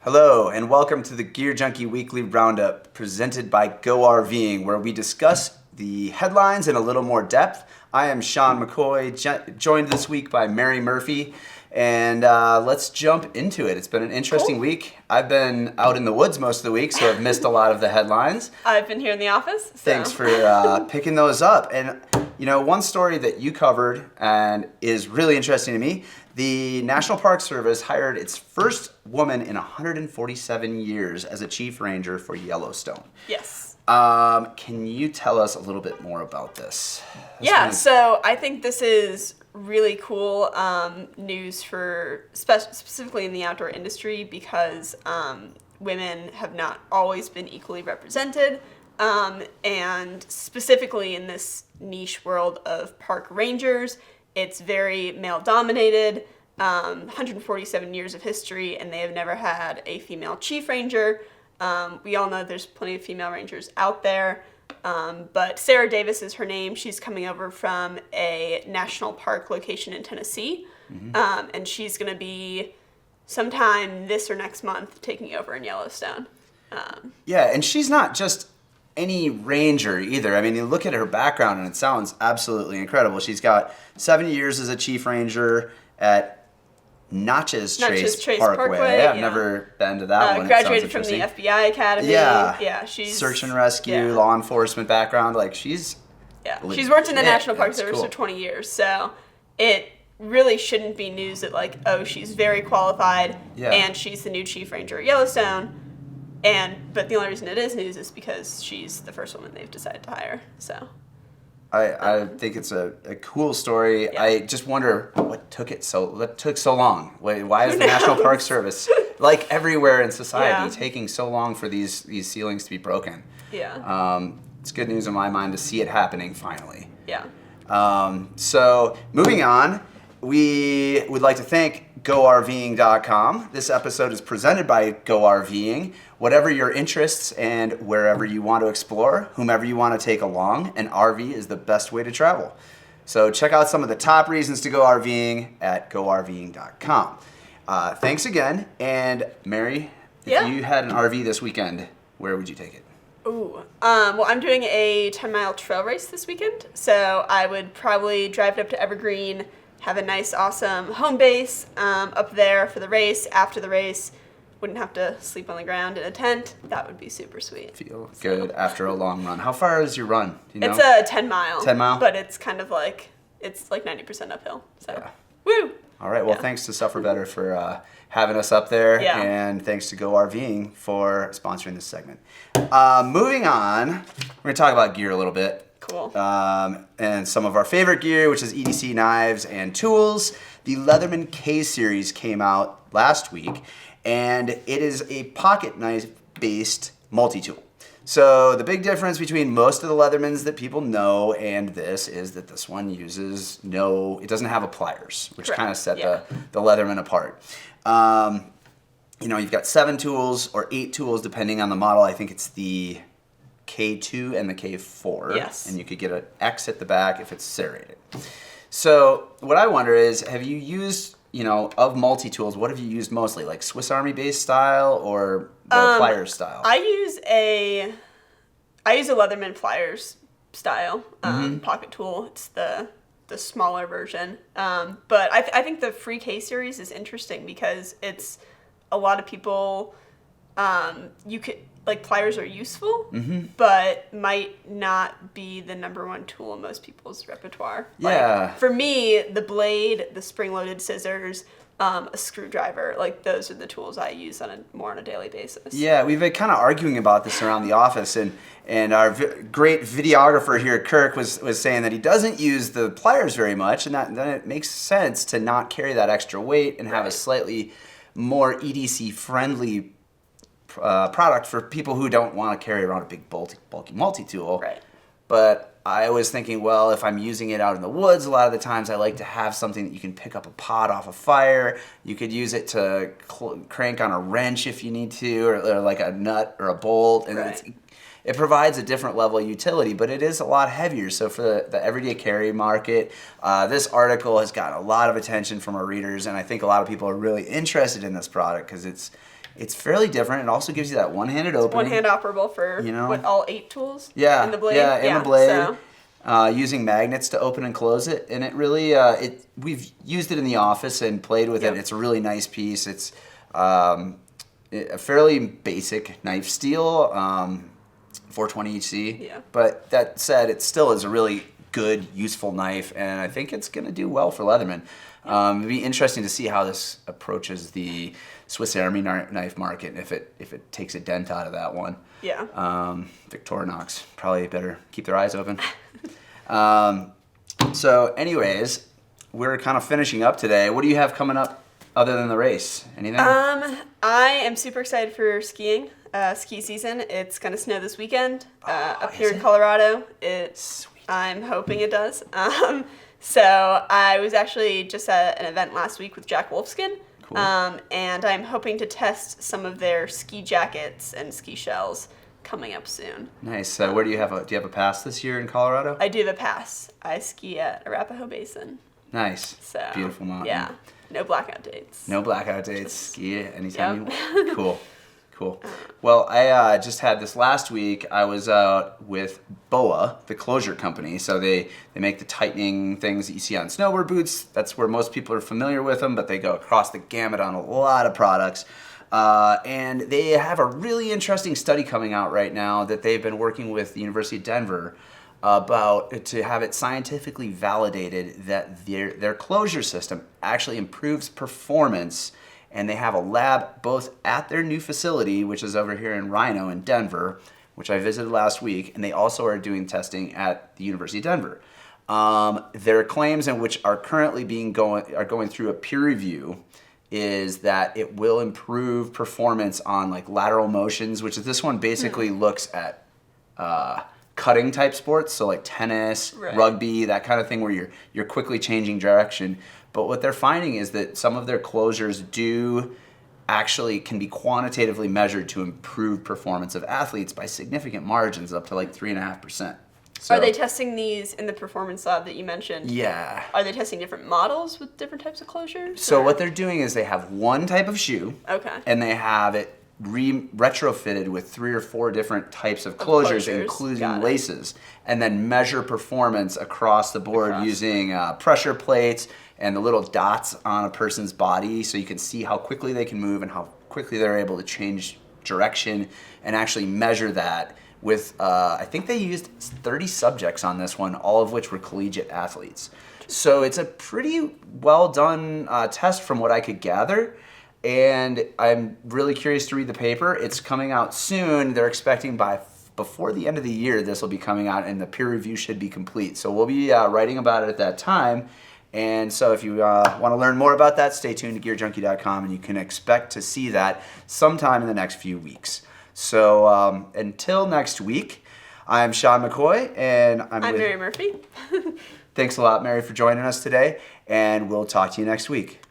Hello, and welcome to the GearJunkie Weekly Roundup presented by Go RVing, where we discuss the headlines in a little more depth. I am Sean McCoy, joined this week by Mary Murphy, and let's jump into it. It's been an interesting week. I've been out in the woods most of the week, so I've missed a lot of the headlines. I've been here in the office. So. Thanks for picking those up. And you know, one story that you covered and is really interesting to me, the National Park Service hired its first woman in 147 years as a chief ranger for Yellowstone. Yes. Can you tell us a little bit more about this? So I think this is really cool news for specifically in the outdoor industry because women have not always been equally represented. And specifically in this niche world of park rangers, it's very male dominated, 147 years of history, and they have never had a female chief ranger. We all know there's plenty of female rangers out there, but Sarah Davis is her name. She's coming over from a national park location in Tennessee, and she's going to be sometime this or next month taking over in Yellowstone. Yeah, and she's not just any ranger either. I mean, you look at her background and it sounds absolutely incredible. She's got 7 years as a chief ranger at Natchez Trace Parkway. I've never been to that one. Graduated from the FBI Academy. Yeah, she's search and rescue, law enforcement background. Like she's she's worked in the National Park Service for 20 years. So it really shouldn't be news that like, oh, she's very qualified and she's the new chief ranger at Yellowstone. But the only reason it is news is because she's the first woman they've decided to hire. So I think it's a cool story. Yeah. I just wonder what took so long. Why is the National Park Service, like everywhere in society, taking so long for these ceilings to be broken? Yeah. It's good news in my mind to see it happening finally. Yeah. So moving on, we would like to thank GoRVing.com. This episode is presented by Go RVing. Whatever your interests and wherever you want to explore, whomever you want to take along, an RV is the best way to travel. So check out some of the top reasons to go RVing at GoRVing.com. Thanks again. And Mary, if you had an RV this weekend, where would you take it? Well, I'm doing a 10-mile trail race this weekend, so I would probably drive it up to Evergreen, have a nice, awesome home base up there for the race. After the race, wouldn't have to sleep on the ground in a tent. That would be super sweet. Feel good after a long run. How far is your run? Do you know? It's a 10-mile. 10 mile? But it's kind of like, it's like 90% uphill. So, woo! All right, well, thanks to Suffer Better for having us up there, and thanks to Go RVing for sponsoring this segment. Moving on, we're going to talk about gear a little bit. Cool. And some of our favorite gear, which is EDC knives and tools. The Leatherman K-Series came out last week, and it is a pocket knife-based multi-tool. So the big difference between most of the Leathermans that people know and this is that this one uses it doesn't have a pliers, which kind of set the Leatherman apart. You've got 7 tools or 8 tools depending on the model. I think it's the K2 and the K4. Yes. And you could get an X at the back if it's serrated. So what I wonder is, have you used, of multi-tools, what have you used mostly? Like Swiss Army base style or the pliers style? I use a Leatherman pliers style pocket tool. It's the smaller version. But I think the free K series is interesting because it's a lot of people, pliers are useful, but might not be the #1 tool in most people's repertoire. For me, the blade, the spring-loaded scissors, a screwdriver, those are the tools I use more on a daily basis. Yeah, we've been kind of arguing about this around the office, and our great videographer here, Kirk, was saying that he doesn't use the pliers very much, and then it makes sense to not carry that extra weight and have a slightly more EDC-friendly product for people who don't want to carry around a big bulky multi-tool. Right. But I was thinking, well, if I'm using it out in the woods, a lot of the times I like to have something that you can pick up a pot off a fire. You could use it to crank on a wrench if you need to, or like a nut or a bolt. And it provides a different level of utility, but it is a lot heavier. So for the everyday carry market, this article has gotten a lot of attention from our readers, and I think a lot of people are really interested in this product because it's fairly different. It also gives you that one-handed opening. One-hand operable for all 8 tools? Yeah, in the blade? Yeah, in the blade. So. Using magnets to open and close it, and it really we've used it in the office and played with it. It's a really nice piece. It's a fairly basic knife steel, 420 HC. Yeah. But that said, it still is a really good, useful knife, and I think it's going to do well for Leatherman. It'd be interesting to see how this approaches the Swiss Army knife market, if it takes a dent out of that one. Yeah. Victorinox probably better keep their eyes open. So anyways, we're kind of finishing up today. What do you have coming up other than the race? Anything? I am super excited for skiing. Ski season. It's gonna snow this weekend up here in Colorado. I'm hoping it does. So I was actually just at an event last week with Jack Wolfskin. Cool. And I'm hoping to test some of their ski jackets and ski shells coming up soon. Nice. Where do you have a pass this year in Colorado? I do have a pass. I ski at Arapahoe Basin. Nice. So beautiful mountain. Yeah. No blackout dates. No blackout dates. Ski it anytime you want. Cool. Well, I just had this last week. I was out with BOA, the closure company. So they make the tightening things that you see on snowboard boots. That's where most people are familiar with them, but they go across the gamut on a lot of products. And they have a really interesting study coming out right now that they've been working with the University of Denver about to have it scientifically validated that their closure system actually improves performance. And they have a lab both at their new facility, which is over here in Rhino in Denver, which I visited last week, and they also are doing testing at the University of Denver. Their claims, in which are currently going through a peer review, is that it will improve performance on like lateral motions, which is this one basically looks at cutting type sports, so like tennis, rugby, that kind of thing where you're quickly changing direction. But what they're finding is that some of their closures can be quantitatively measured to improve performance of athletes by significant margins, up to like 3.5%. So, are they testing these in the performance lab that you mentioned? Yeah. Are they testing different models with different types of closures? So what they're doing is they have one type of shoe. Okay. And they have it retrofitted with 3 or 4 different types of closures. Including laces, and then measure performance across the board using pressure plates and the little dots on a person's body, so you can see how quickly they can move and how quickly they're able to change direction, and actually measure that with, I think they used 30 subjects on this one, all of which were collegiate athletes. So it's a pretty well done test from what I could gather. And I'm really curious to read the paper. It's coming out soon. They're expecting before the end of the year this will be coming out, and the peer review should be complete. So we'll be writing about it at that time. And so if you want to learn more about that, stay tuned to GearJunkie.com, and you can expect to see that sometime in the next few weeks. So until next week, I'm Sean McCoy, and I'm Mary Murphy. Thanks a lot, Mary, for joining us today, and we'll talk to you next week.